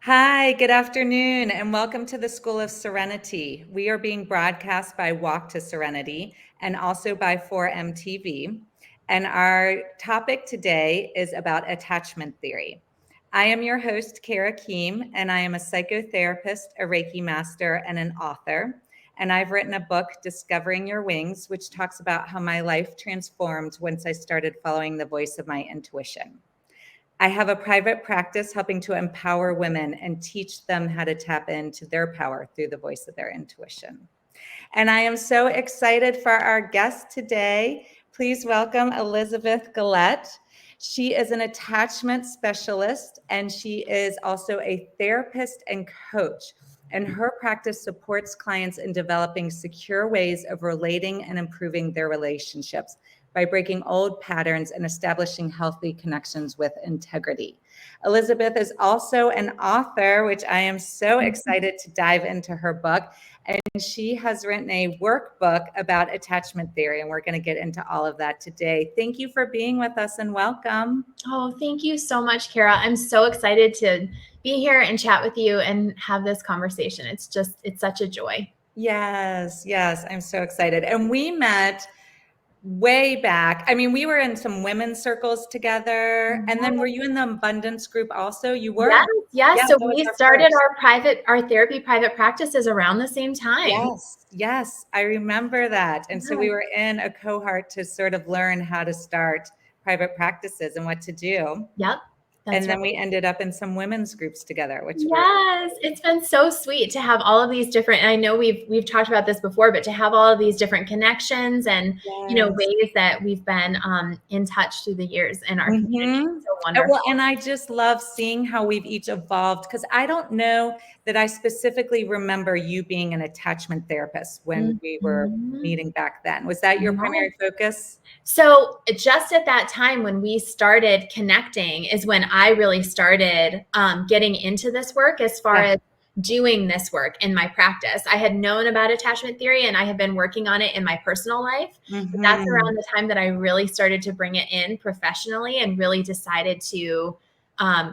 Hi, good afternoon, and welcome to the School of Serenity. We are being broadcast by Walk to Serenity and also by 4MTV. And our topic today is about attachment theory. I am your host, Kara Kihm, and I am a psychotherapist, a Reiki master, and an author. And I've written a book, Discovering Your Wings, which talks about how my life transformed once I started following the voice of my intuition. I have a private practice helping to empower women and teach them how to tap into their power through the voice of their intuition. And I am so excited for our guest today. Please welcome Elizabeth Gillette. She is an attachment specialist and she is also a therapist and coach. And her practice supports clients in developing secure ways of relating and improving their relationships by breaking old patterns and establishing healthy connections with integrity. Elizabeth is also an author, which I am so excited to dive into her book. And she has written a workbook about attachment theory, and we're going to get into all of that today. Thank you for being with us and welcome. Oh, thank you so much, Kara. I'm so excited to be here and chat with you and have this conversation. It's such a joy. Yes, I'm so excited. And we met way back. I mean, we were in some women's circles together. And then were you in the abundance group also? You were? Yes. Yeah, so we started our therapy private practices around the same time. Yes. I remember that. And so we were in a cohort to sort of learn how to start private practices and what to do. Yep. And then we ended up in some women's groups together, which it's been so sweet to have all of these different, and I know we've talked about this before, but to have all of these different connections and ways that we've been in touch through the years in our community. So wonderful. Well, and I just love seeing how we've each evolved, because I don't know that I specifically remember you being an attachment therapist when we were meeting back then. Was that your primary focus? So just at that time when we started connecting is when I really started getting into this work as far as doing this work in my practice. I had known about attachment theory and I had been working on it in my personal life. But that's around the time that I really started to bring it in professionally and really decided to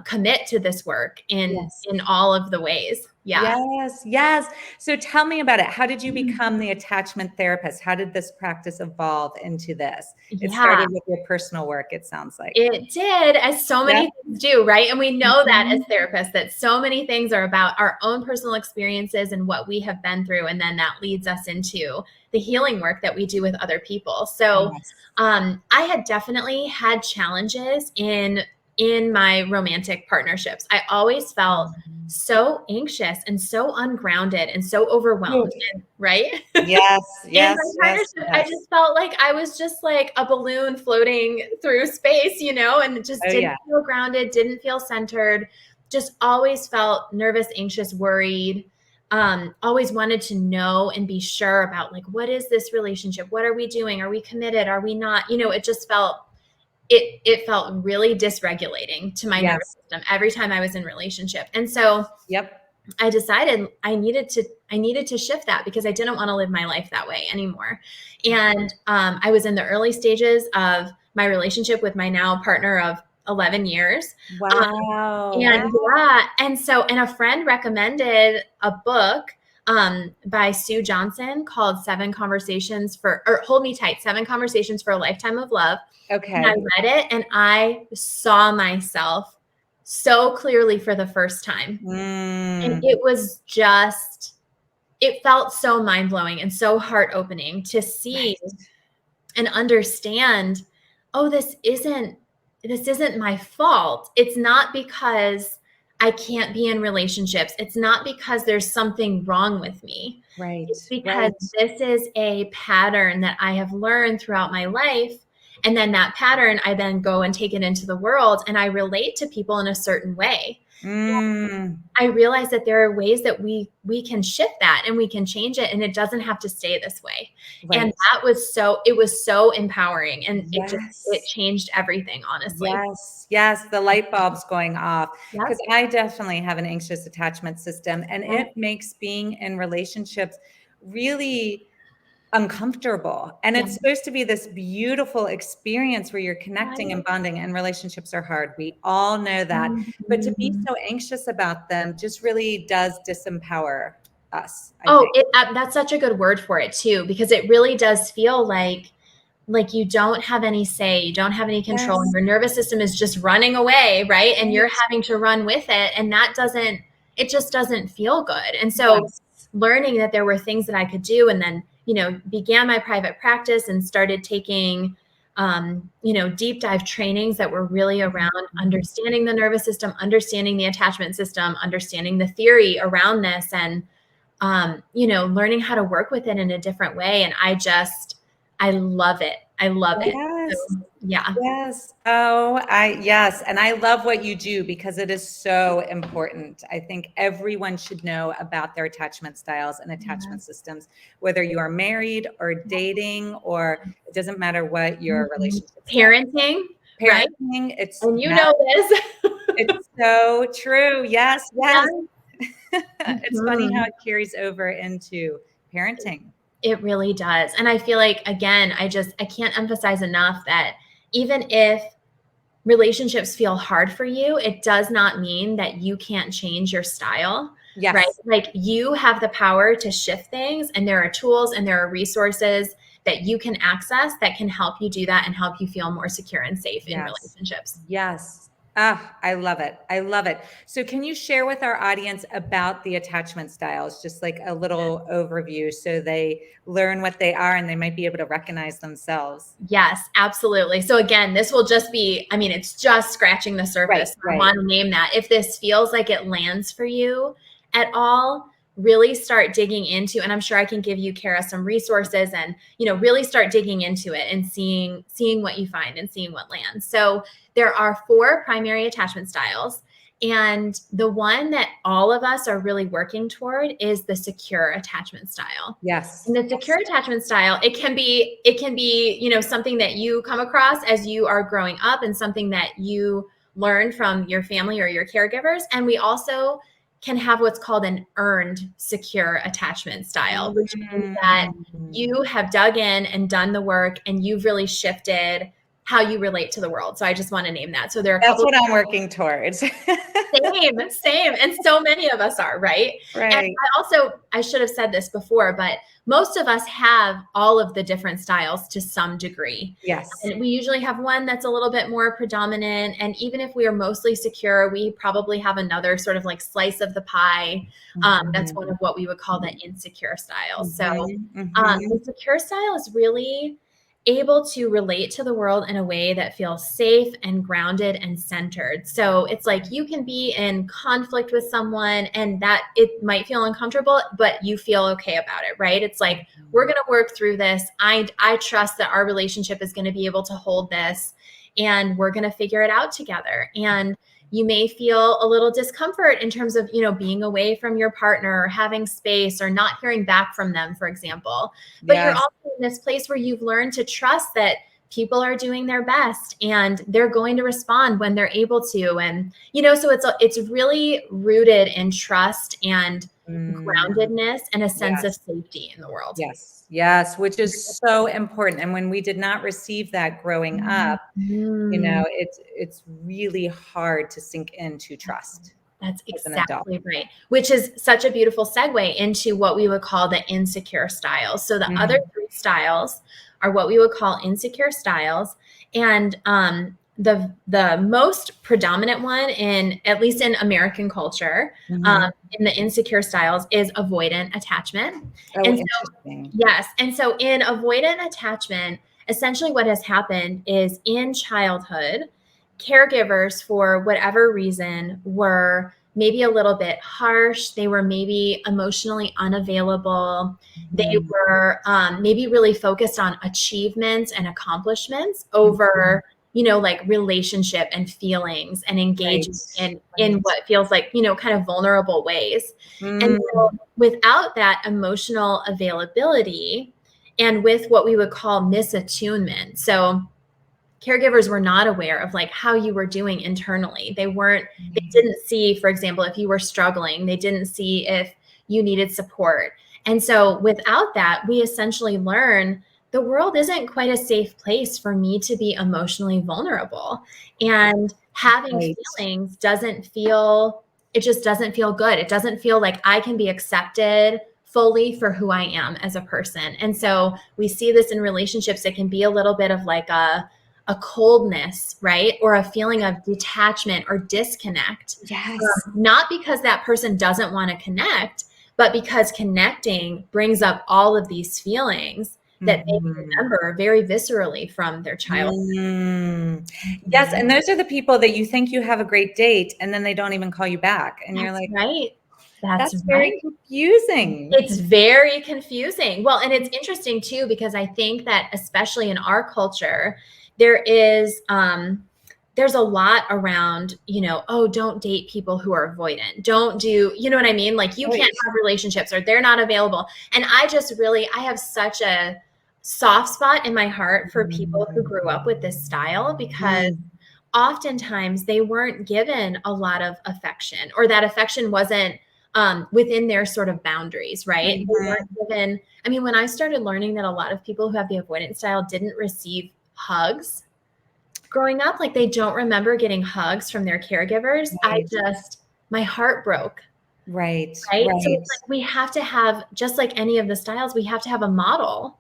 commit to this work in all of the ways. Yes. So tell me about it. How did you become the attachment therapist? How did this practice evolve into this? It started with your personal work, it sounds like. It did, as so many things do, right? And we know that as therapists, that so many things are about our own personal experiences and what we have been through. And then that leads us into the healing work that we do with other people. So I had definitely had challenges in my romantic partnerships. I always felt so anxious and so ungrounded and so overwhelmed, right? Yes. In my partnership, I just felt like I was just like a balloon floating through space, and just didn't feel grounded, didn't feel centered, just always felt nervous, anxious, worried. Always wanted to know and be sure about, like, what is this relationship? What are we doing? Are we committed? Are we not? It just felt it felt really dysregulating to my nervous system every time I was in relationship. And so I decided I needed to shift that because I didn't want to live my life that way anymore. And I was in the early stages of my relationship with my now partner of 11 years. Wow. And a friend recommended a book by Sue Johnson called Hold Me Tight, 7 Conversations for a Lifetime of Love. Okay. And I read it and I saw myself so clearly for the first time. And it was it felt so mind-blowing and so heart-opening to see and understand, this isn't my fault. It's not because I can't be in relationships. It's not because there's something wrong with me. Right. It's because this is a pattern that I have learned throughout my life. And then that pattern, I then go and take it into the world and I relate to people in a certain way. I realize that there are ways that we can shift that and we can change it and it doesn't have to stay this way. And it was so empowering and it changed everything, honestly. Yes. The light bulb's going off because I definitely have an anxious attachment system and it makes being in relationships really uncomfortable. And it's supposed to be this beautiful experience where you're connecting and bonding, and relationships are hard. We all know that. But to be so anxious about them just really does disempower us, I think. That's such a good word for it too, because it really does feel like you don't have any say, you don't have any control, and your nervous system is just running away, right? And you're having to run with it, and it just doesn't feel good. And so learning that there were things that I could do, and then, began my private practice and started taking, deep dive trainings that were really around understanding the nervous system, understanding the attachment system, understanding the theory around this, and, learning how to work with it in a different way. And I love it. I love it. So, yeah. Yes. Oh, yes. And I love what you do because it is so important. I think everyone should know about their attachment styles and attachment systems, whether you are married or dating, or it doesn't matter what your relationship is. Parenting, right? It's, and you know this. It's so true. Yes. It's funny how it carries over into parenting. It really does. And I feel like, again, I can't emphasize enough that even if relationships feel hard for you, it does not mean that you can't change your style. Yes. Right? Like, you have the power to shift things, and there are tools and there are resources that you can access that can help you do that and help you feel more secure and safe in relationships. Yes. I love it. I love it. So can you share with our audience about the attachment styles, just like a little overview, so they learn what they are and they might be able to recognize themselves? Yes, absolutely. So again, this will just be, it's just scratching the surface. I want to name that. If this feels like it lands for you at all, really start digging into, and I'm sure I can give you, Kara, some resources, and, really start digging into it and seeing what you find and seeing what lands. So there are 4 primary attachment styles. And the one that all of us are really working toward is the secure attachment style. Yes. And the secure attachment style, it can be, something that you come across as you are growing up, and something that you learn from your family or your caregivers. And we also can have what's called an earned secure attachment style, which means that you have dug in and done the work, and you've really shifted how you relate to the world. So I just want to name that. So there are That's what I'm working towards. Same. And so many of us are, right? And I should have said this before, but most of us have all of the different styles to some degree. Yes. And we usually have one that's a little bit more predominant. And even if we are mostly secure, we probably have another sort of like slice of the pie. That's one of what we would call the insecure styles. So the secure style is really able to relate to the world in a way that feels safe and grounded and centered. So it's like you can be in conflict with someone, and that it might feel uncomfortable, but you feel okay about it, right? It's like, we're going to work through this. I trust that our relationship is going to be able to hold this, and we're going to figure it out together. And you may feel a little discomfort in terms of, being away from your partner, or having space, or not hearing back from them, for example. But you're also in this place where you've learned to trust that people are doing their best, and they're going to respond when they're able to. And, so it's really rooted in trust and groundedness and a sense of safety in the world. Yes, which is so important. And when we did not receive that growing up, it's really hard to sink into trust. That's exactly right. Which is such a beautiful segue into what we would call the insecure styles. So the other 3 styles are what we would call insecure styles. And the most predominant one, at least in American culture, in the insecure styles, is avoidant attachment. Yes. And so in avoidant attachment, essentially what has happened is, in childhood, caregivers, for whatever reason, were maybe a little bit harsh. They were maybe emotionally unavailable. They were maybe really focused on achievements and accomplishments over, like relationship and feelings, and engaging in what feels like, kind of vulnerable ways. And so without that emotional availability, and with what we would call misattunement, so caregivers were not aware of like how you were doing internally. They didn't see, for example, if you were struggling, they didn't see if you needed support. And so without that, we essentially learn the world isn't quite a safe place for me to be emotionally vulnerable. And having feelings it just doesn't feel good. It doesn't feel like I can be accepted fully for who I am as a person. And so we see this in relationships. It can be a little bit of like a coldness, right? Or a feeling of detachment or disconnect. Yes. Not because that person doesn't want to connect, but because connecting brings up all of these feelings that they remember very viscerally from their childhood. Yes, and those are the people that you think you have a great date, and then they don't even call you back, and you're like, right. That's very confusing. It's very confusing. Well, and it's interesting too, because I think that especially in our culture, there's a lot around, oh, don't date people who are avoidant. Don't do, you know what I mean? Like you can't have relationships or they're not available. And I have such a soft spot in my heart for people who grew up with this style, because oftentimes they weren't given a lot of affection, or that affection wasn't within their sort of boundaries, right? They weren't given, when I started learning that a lot of people who have the avoidant style didn't receive hugs growing up, like they don't remember getting hugs from their caregivers, my heart broke. Right. So it's like we have to have, just like any of the styles, we have to have a model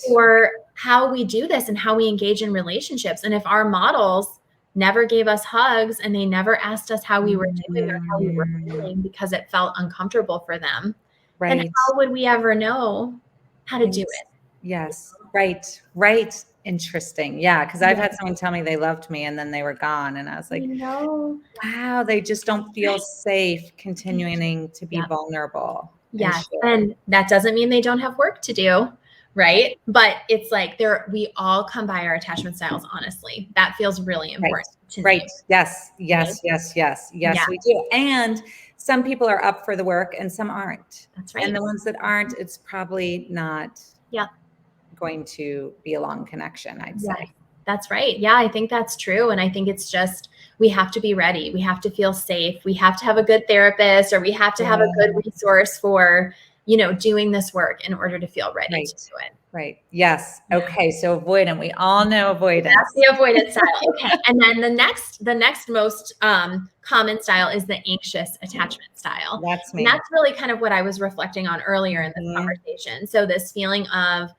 for how we do this and how we engage in relationships. And if our models never gave us hugs and they never asked us how we were doing or how we were feeling because it felt uncomfortable for them, then how would we ever know how to do it? Yes. Right. Interesting. Yeah. Because I've had someone tell me they loved me and then they were gone. And I was like, wow, they just don't feel safe continuing to be vulnerable. Yes. And that doesn't mean they don't have work to do. Right. But it's like we all come by our attachment styles, honestly. That feels really important to me. Yes, we do. And some people are up for the work and some aren't. That's right. And the ones that aren't, it's probably not going to be a long connection, I'd say. That's right. Yeah, I think that's true. And I think it's just, we have to be ready. We have to feel safe. We have to have a good therapist, or we have to have a good resource for, doing this work in order to feel ready to do it. Right. Yes. Okay. So avoidant. We all know avoidance. That's the avoidant style. Okay. And then the next most common style is the anxious attachment style. That's me. And that's really kind of what I was reflecting on earlier in this conversation. So this feeling of,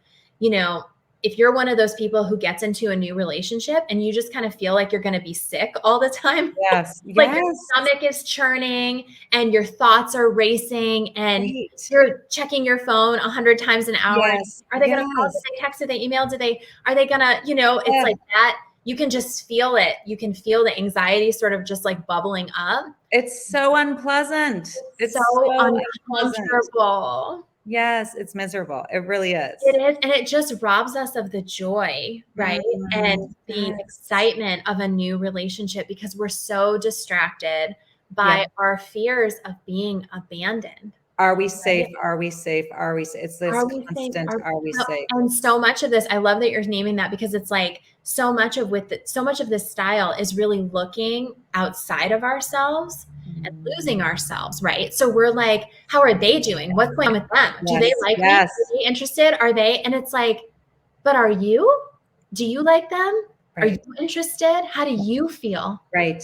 if you're one of those people who gets into a new relationship and you just kind of feel like you're going to be sick all the time. Like your stomach is churning and your thoughts are racing and you're checking your phone 100 times an hour. Are they going to call? Did they text? Did they email? Are they going to, it's like that. You can just feel it. You can feel the anxiety sort of just like bubbling up. It's so unpleasant. It's so uncomfortable. Yes, it's miserable. It really is. It is. And it just robs us of the joy, right? And the excitement of a new relationship, because we're so distracted by our fears of being abandoned. Are we safe? Are we safe? Are we safe? It's this constant, are we safe? And so much of this, I love that you're naming that, because it's like so much of this style is really looking outside of ourselves and losing ourselves, right? So we're like, how are they doing? What's going on with them? Do they like me? Are they interested? Are they? And it's like, but are you? Do you like them? Are you interested? How do you feel? Right.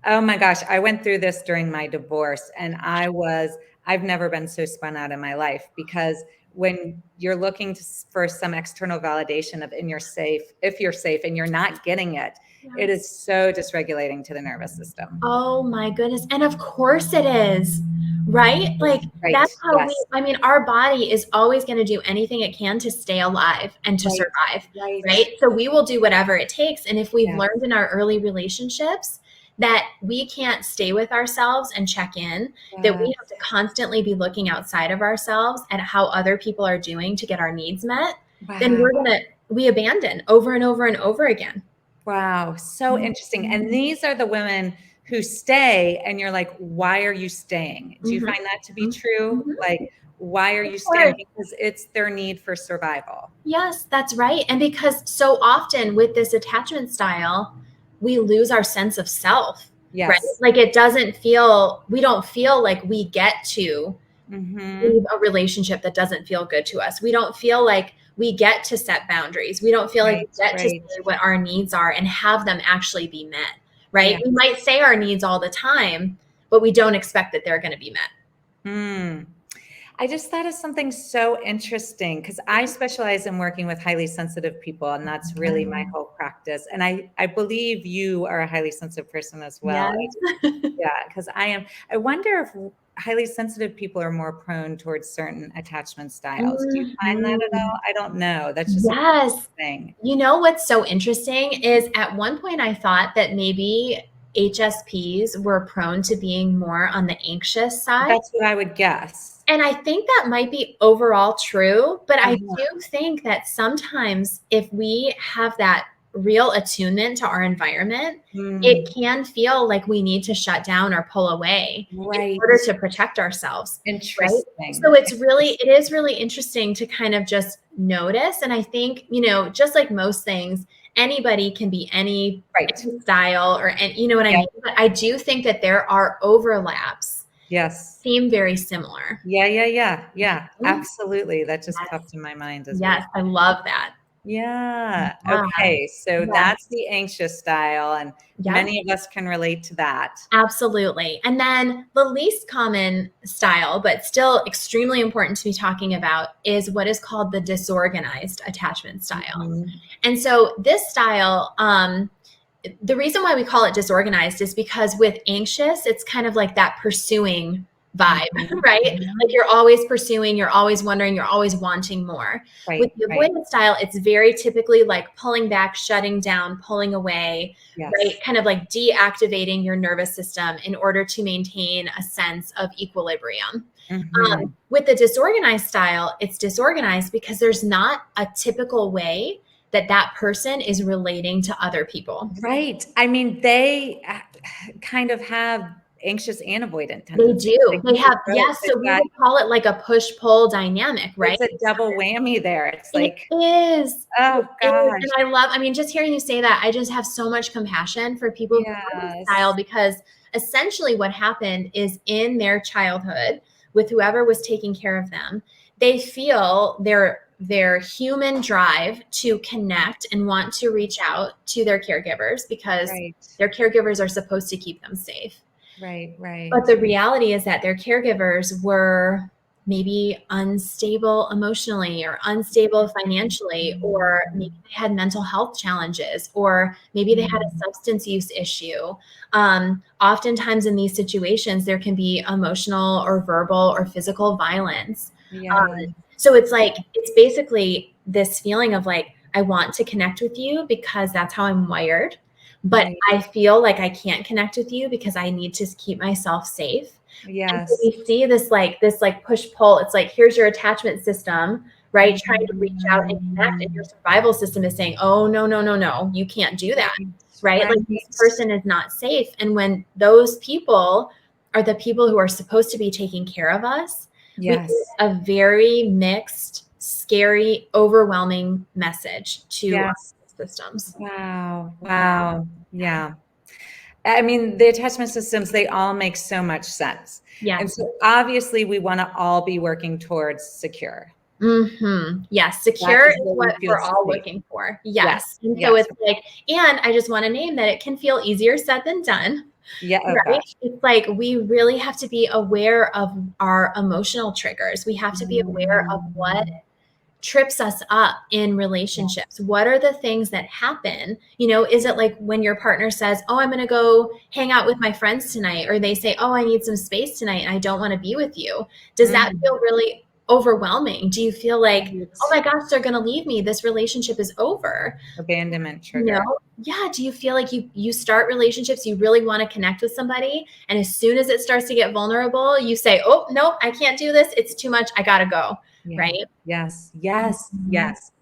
Oh my gosh. I went through this during my divorce, and I've never been so spun out in my life, because when you're looking for some external validation of if you're safe and you're not getting it, it is so dysregulating to the nervous system. Oh my goodness. And of course it is, right? Like that's how our body is always going to do anything it can to stay alive and to survive, right? So we will do whatever it takes. And if we've learned in our early relationships that we can't stay with ourselves and check in, that we have to constantly be looking outside of ourselves at how other people are doing to get our needs met, then we abandon over and over and over again. Wow. So interesting. And these are the women who stay, and you're like, why are you staying? Do you find that to be true? Like, why are you staying? Because it's their need for survival. Yes, that's right. And because so often with this attachment style, we lose our sense of self. Right? Like we don't feel like we get to leave a relationship that doesn't feel good to us. We don't feel like we get to set boundaries. We don't feel like we get to say what our needs are and have them actually be met, right? Yes. We might say our needs all the time, but we don't expect that they're going to be met. I just thought of something so interesting because I specialize in working with highly sensitive people, and that's really my whole practice. And I believe you are a highly sensitive person as well. Yes. Yeah, because I am. I wonder if highly sensitive people are more prone towards certain attachment styles. Do you find that at all? I don't know. That's just a thing. You know what's so interesting is at one point I thought that maybe HSPs were prone to being more on the anxious side. That's what I would guess. And I think that might be overall true, but I do think that sometimes if we have that real attunement to our environment, it can feel like we need to shut down or pull away in order to protect ourselves. Interesting. Right? So it is really interesting to kind of just notice. And I think, just like most things, anybody can be any style and you know what I mean? But I do think that there are overlaps. Yes. Seem very similar. Yeah. Absolutely. That just popped in my mind as well. Yes, I love that. Yeah. Okay. So that's the anxious style, and many of us can relate to that. Absolutely. And then the least common style, but still extremely important to be talking about, is what is called the disorganized attachment style. And so this style, the reason why we call it disorganized is because with anxious, it's kind of like that pursuing vibe, right? Like you're always pursuing, you're always wondering, you're always wanting more. With the avoidant style, it's very typically like pulling back, shutting down, pulling away, right? Kind of like deactivating your nervous system in order to maintain a sense of equilibrium. With the disorganized style, it's disorganized because there's not a typical way that person is relating to other people. Right. I mean, they kind of have anxious and avoidant tendencies. They do. They have, so we would call it like a push-pull dynamic, right? It's a double whammy there. It's like. It is. Oh, gosh. And just hearing you say that, I just have so much compassion for people who have this style, because essentially what happened is in their childhood with whoever was taking care of them, they feel their human drive to connect and want to reach out to their caregivers because their caregivers are supposed to keep them safe. Right. But the reality is that their caregivers were maybe unstable emotionally or unstable financially, or maybe they had mental health challenges, or maybe they had a substance use issue. Oftentimes in these situations, there can be emotional or verbal or physical violence. So it's basically this feeling of like, I want to connect with you because that's how I'm wired, but I feel like I can't connect with you because I need to keep myself safe. And so we see this push pull. It's like, here's your attachment system, right? Trying to reach out and connect, and your survival system is saying, oh, no, you can't do that, right? Like this person is not safe. And when those people are the people who are supposed to be taking care of us, we get a very mixed, scary, overwhelming message to our systems. Wow. Yeah. I mean, the attachment systems, they all make so much sense. And so obviously we want to all be working towards secure. Yes. Secure is what we're all looking for. Yes. And so it's like, and I just want to name that it can feel easier said than done. Right? It's like we really have to be aware of our emotional triggers. We have to be aware of what trips us up in relationships. What are the things that happen? Is it like when your partner says, oh, I'm going to go hang out with my friends tonight, or they say, oh, I need some space tonight and I don't want to be with you? Does that feel really overwhelming? Do you feel like, oh my gosh, they're going to leave me, this relationship is over? Abandonment trigger. Do you feel like you start relationships, you really want to connect with somebody, and as soon as it starts to get vulnerable, you say, oh no, I can't do this, it's too much, I gotta go. Right? Yes.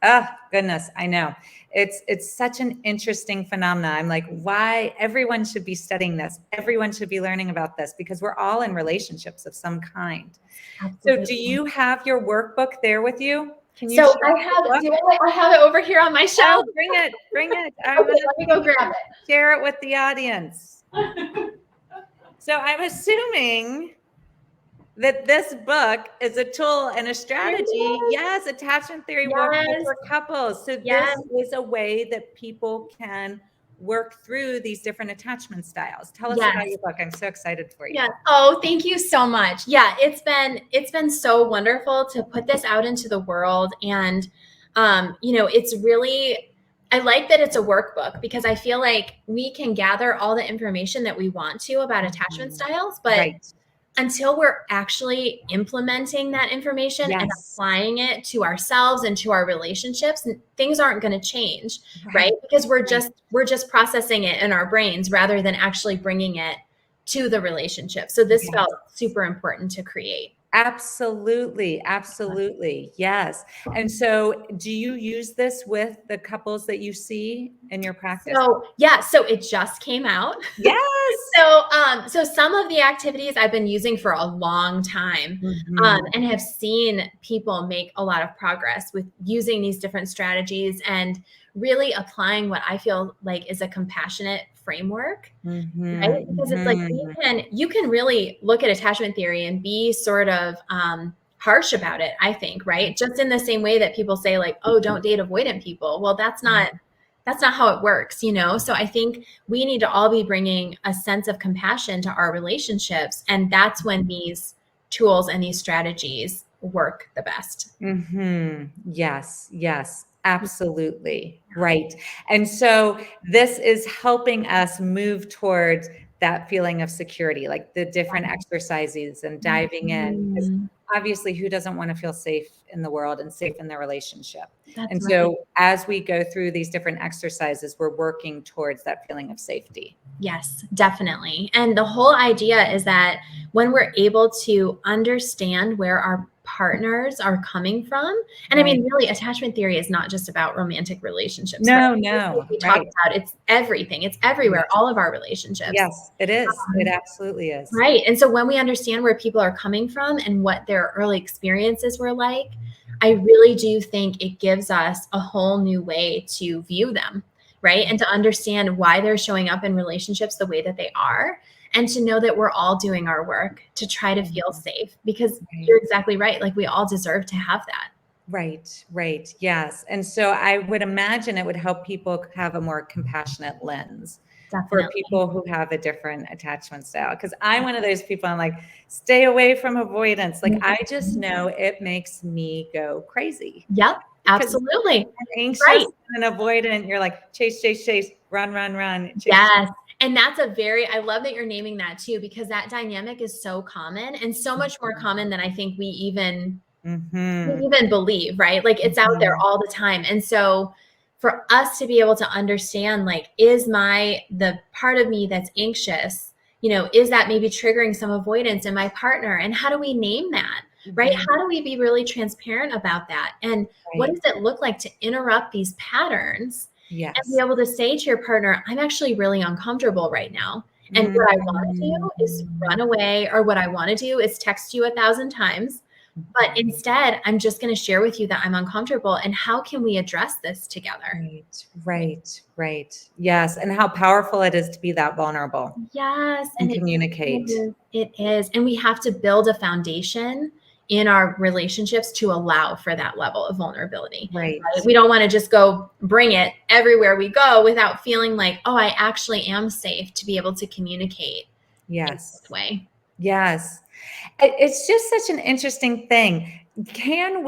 Oh goodness, I know. It's such an interesting phenomenon. I'm like, why everyone should be studying this. Everyone should be learning about this, because we're all in relationships of some kind. Absolutely. So do you have your workbook there with you? Can you I have it over here on my shelf. Oh, bring it. Okay, let me go grab it. Share it with the audience. So I'm assuming that this book is a tool and a strategy. Yes, attachment theory works for couples. So this is a way that people can work through these different attachment styles. Tell us about your book. I'm so excited for you. Yeah. Oh, thank you so much. Yeah, it's been so wonderful to put this out into the world. And it's really, I like that it's a workbook, because I feel like we can gather all the information that we want to about attachment styles, but until we're actually implementing that information and applying it to ourselves and to our relationships, things aren't going to change, right? Because we're just processing it in our brains rather than actually bringing it to the relationship. So this felt super important to create. Absolutely. Absolutely. Yes. And so do you use this with the couples that you see in your practice? So it just came out. Yes. So some of the activities I've been using for a long time, and have seen people make a lot of progress with using these different strategies and really applying what I feel like is a compassionate framework, right? Because it's like you can really look at attachment theory and be sort of harsh about it, I think, right? Just in the same way that people say like, oh, don't date avoidant people. Well, that's not how it works, So I think we need to all be bringing a sense of compassion to our relationships. And that's when these tools and these strategies work the best. Yes. Yes. Absolutely. Right. And so this is helping us move towards that feeling of security, like the different exercises and diving in. Because obviously, who doesn't want to feel safe in the world and safe in their relationship? So as we go through these different exercises, we're working towards that feeling of safety. Yes, definitely. And the whole idea is that when we're able to understand where our partners are coming from, and I mean, really, attachment theory is not just about romantic relationships. No. We talk about it's everything. It's everywhere, all of our relationships. Yes, it is. It absolutely is. Right. And so when we understand where people are coming from and what their early experiences were like, I really do think it gives us a whole new way to view them, right? And to understand why they're showing up in relationships the way that they are, and to know that we're all doing our work to try to feel safe, because you're exactly right. Like, we all deserve to have that. Right. Yes. And so I would imagine it would help people have a more compassionate lens. For people who have a different attachment style. Because I'm one of those people, I'm like, stay away from avoidance. Like, I just know it makes me go crazy. Yep, absolutely. Anxious and avoidant, you're like, chase, run. Yes. And that's I love that you're naming that too, because that dynamic is so common, and so much more common than I think we even believe, right? Like, it's out there all the time. And so for us to be able to understand, like, is the part of me that's anxious, is that maybe triggering some avoidance in my partner? And how do we name that, right? How do we be really transparent about that? And what does it look like to interrupt these patterns and be able to say to your partner, I'm actually really uncomfortable right now. And what I want to do is run away, or what I want to do is text you 1,000 times. But instead, I'm just going to share with you that I'm uncomfortable, and how can we address this together? Right. Yes. And how powerful it is to be that vulnerable. Yes. And communicate. It is. And we have to build a foundation in our relationships to allow for that level of vulnerability. Right? We don't want to just go bring it everywhere we go without feeling like, oh, I actually am safe to be able to communicate in this way. Yes. It's just such an interesting thing. Can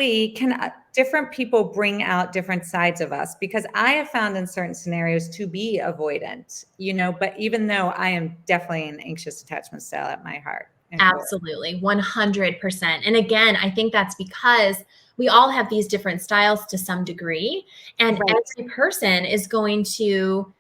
different people bring out different sides of us? Because I have found in certain scenarios to be avoidant, but even though I am definitely an anxious attachment style at my heart. Absolutely. 100%. And again, I think that's because we all have these different styles to some degree, and every person is going to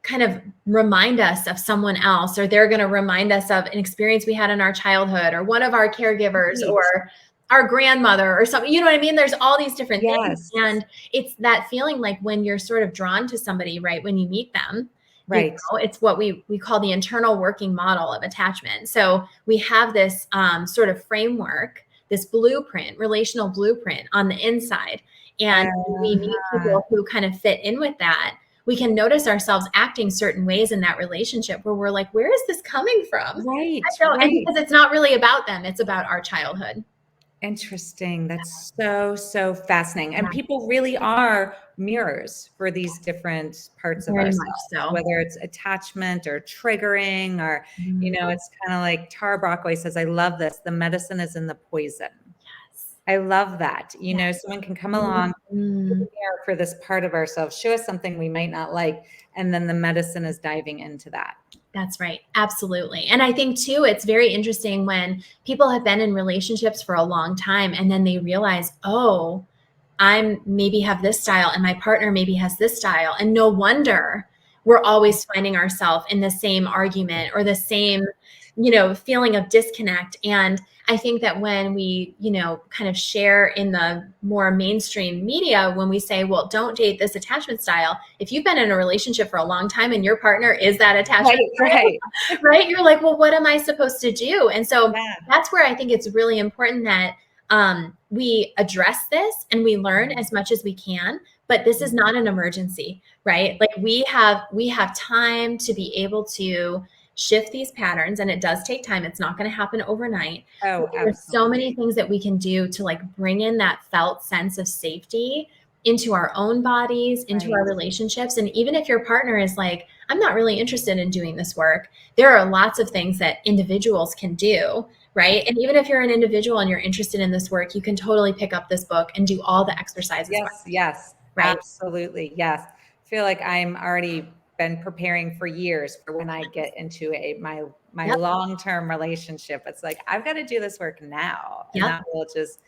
kind of remind us of someone else, or they're going to remind us of an experience we had in our childhood, or one of our caregivers, or our grandmother, or something. You know what I mean? There's all these different things. And it's that feeling like when you're sort of drawn to somebody, right, when you meet them, it's what we call the internal working model of attachment. So we have this sort of framework, this blueprint, relational blueprint on the inside. And we meet people who kind of fit in with that. we can notice ourselves acting certain ways in that relationship where we're like, where is this coming from? Right. And because it's not really about them, it's about our childhood. Interesting. That's so fascinating. And people really are mirrors for these different parts of ourselves, whether it's attachment or triggering, or, it's kind of like Tara Brockway says, I love this. The medicine is in the poison. Yes. I love that. Someone can come along for this part of ourselves, show us something we might not like, and then the medicine is diving into that. That's right. Absolutely. And I think too, it's very interesting when people have been in relationships for a long time and then they realize, oh, I'm maybe have this style and my partner maybe has this style. And no wonder we're always finding ourselves in the same argument or the same, feeling of disconnect. And I think that when we, kind of share in the more mainstream media, when we say, well, don't date this attachment style. If you've been in a relationship for a long time and your partner is that attachment style, right? You're like, well, what am I supposed to do? And so that's where I think it's really important that we address this and we learn as much as we can, but this is not an emergency, right? Like we have time to be able to shift these patterns, and it does take time. It's not going to happen overnight. There's so many things that we can do to like bring in that felt sense of safety into our own bodies, into our relationships. And even if your partner is like, I'm not really interested in doing this work, there are lots of things that individuals can do, right? And even if you're an individual and you're interested in this work, you can totally pick up this book and do all the exercises. Yes, right? Absolutely. Yes. I feel like I'm already been preparing for years for when I get into my long-term relationship. It's like, I've got to do this work now. And that will just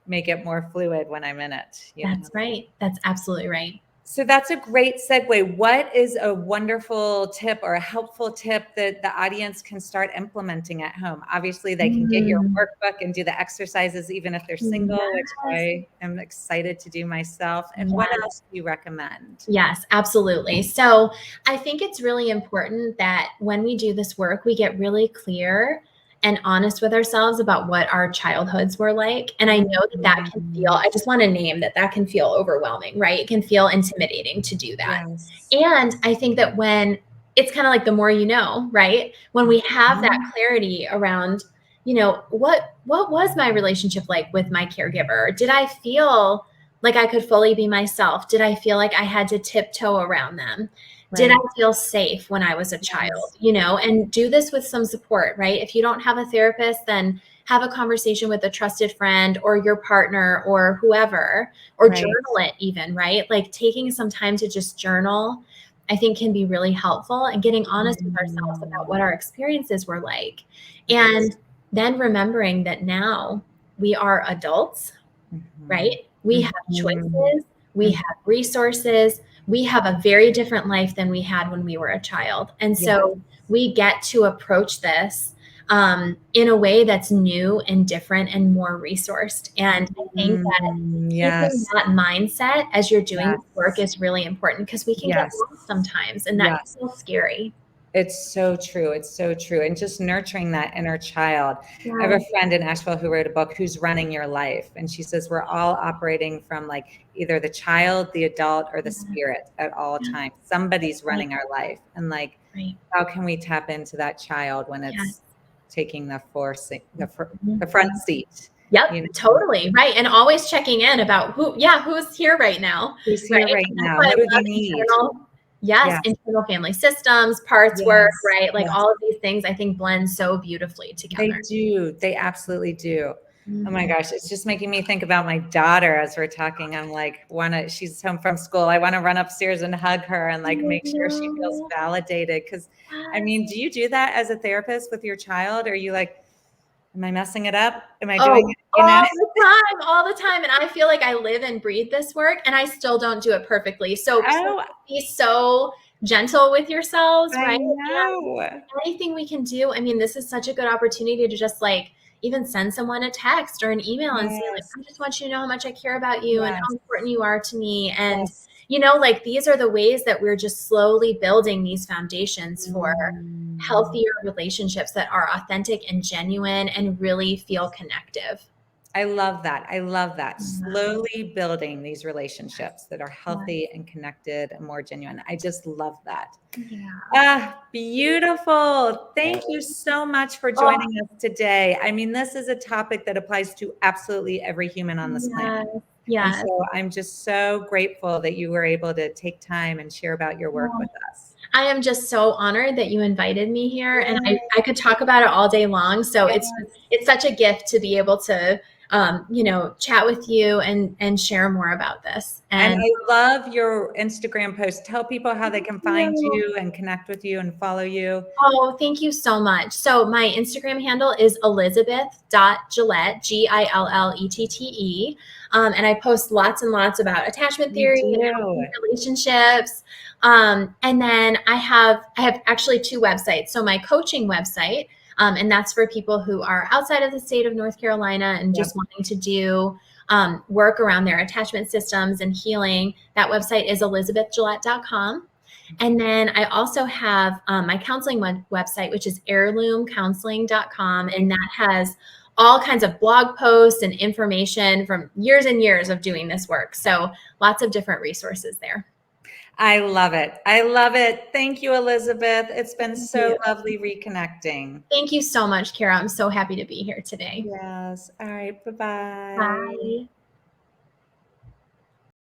make it more fluid when I'm in it. That's right. That's absolutely right. So that's a great segue. What is a wonderful tip or a helpful tip that the audience can start implementing at home? Obviously, they can get your workbook and do the exercises, even if they're single, which I am excited to do myself. And what else do you recommend? Yes, absolutely. So I think it's really important that when we do this work, we get really clear and honest with ourselves about what our childhoods were like. And I know that can feel, I just want to name that can feel overwhelming, right? It can feel intimidating to do that. Yes. And I think that when it's kind of like the more you know, right? When we have that clarity around, what was my relationship like with my caregiver? Did I feel like I could fully be myself? Did I feel like I had to tiptoe around them? Did I feel safe when I was a child, and do this with some support, right? If you don't have a therapist, then have a conversation with a trusted friend or your partner or whoever, or journal it even, right? Like taking some time to just journal, I think can be really helpful, and getting honest with ourselves about what our experiences were like. And then remembering that now we are adults, right? We have choices, we have resources, we have a very different life than we had when we were a child. And so we get to approach this in a way that's new and different and more resourced. And I think that keeping that mindset as you're doing this work is really important, because we can get lost sometimes, and that feels scary. It's so true. It's so true. And just nurturing that inner child. I have a friend in Asheville who wrote a book, Who's Running Your Life? And she says, we're all operating from like either the child, the adult, or the spirit at all times. Somebody's running our life. And like, how can we tap into that child when it's taking the front seat? Yep, totally. Right. And always checking in about who's here right now. Who's here right now? What do they need? Internal family systems, parts work, right? Like all of these things I think blend so beautifully together. They do. They absolutely do. Oh my gosh, it's just making me think about my daughter as we're talking. I'm like, she's home from school. I want to run upstairs and hug her and like make sure she feels validated. Because I mean, do you do that as a therapist with your child? Or are you like, am I messing it up? Am I doing it? All the time. And I feel like I live and breathe this work, and I still don't do it perfectly. So be so gentle with yourselves, right? And anything we can do. I mean, this is such a good opportunity to just like even send someone a text or an email and say, like, I just want you to know how much I care about you and how important you are to me. And like these are the ways that we're just slowly building these foundations for healthier relationships that are authentic and genuine and really feel connective. I love that. I love that. Slowly building these relationships that are healthy and connected and more genuine. I just love that. Yeah. Beautiful. Thank you so much for joining us today. I mean, this is a topic that applies to absolutely every human on this planet. Yes. And so I'm just so grateful that you were able to take time and share about your work with us. I am just so honored that you invited me here, and I could talk about it all day long. So it's such a gift to be able to chat with you and share more about this. And I love your Instagram post. Tell people how they can find you and connect with you and follow you. Oh, thank you so much. So my Instagram handle is elizabeth.gillette, Gillette. And I post lots and lots about attachment theory and relationships. And then I have actually 2 websites. So my coaching website, and that's for people who are outside of the state of North Carolina and just wanting to do work around their attachment systems and healing. That website is elizabethgillette.com. And then I also have my counseling website, which is heirloomcounseling.com. And that has all kinds of blog posts and information from years and years of doing this work. So lots of different resources there. I love it. I love it. Thank you, Elizabeth. It's been so lovely reconnecting. Thank you so much, Kara. I'm so happy to be here today. Yes. All right. Bye-bye. Bye.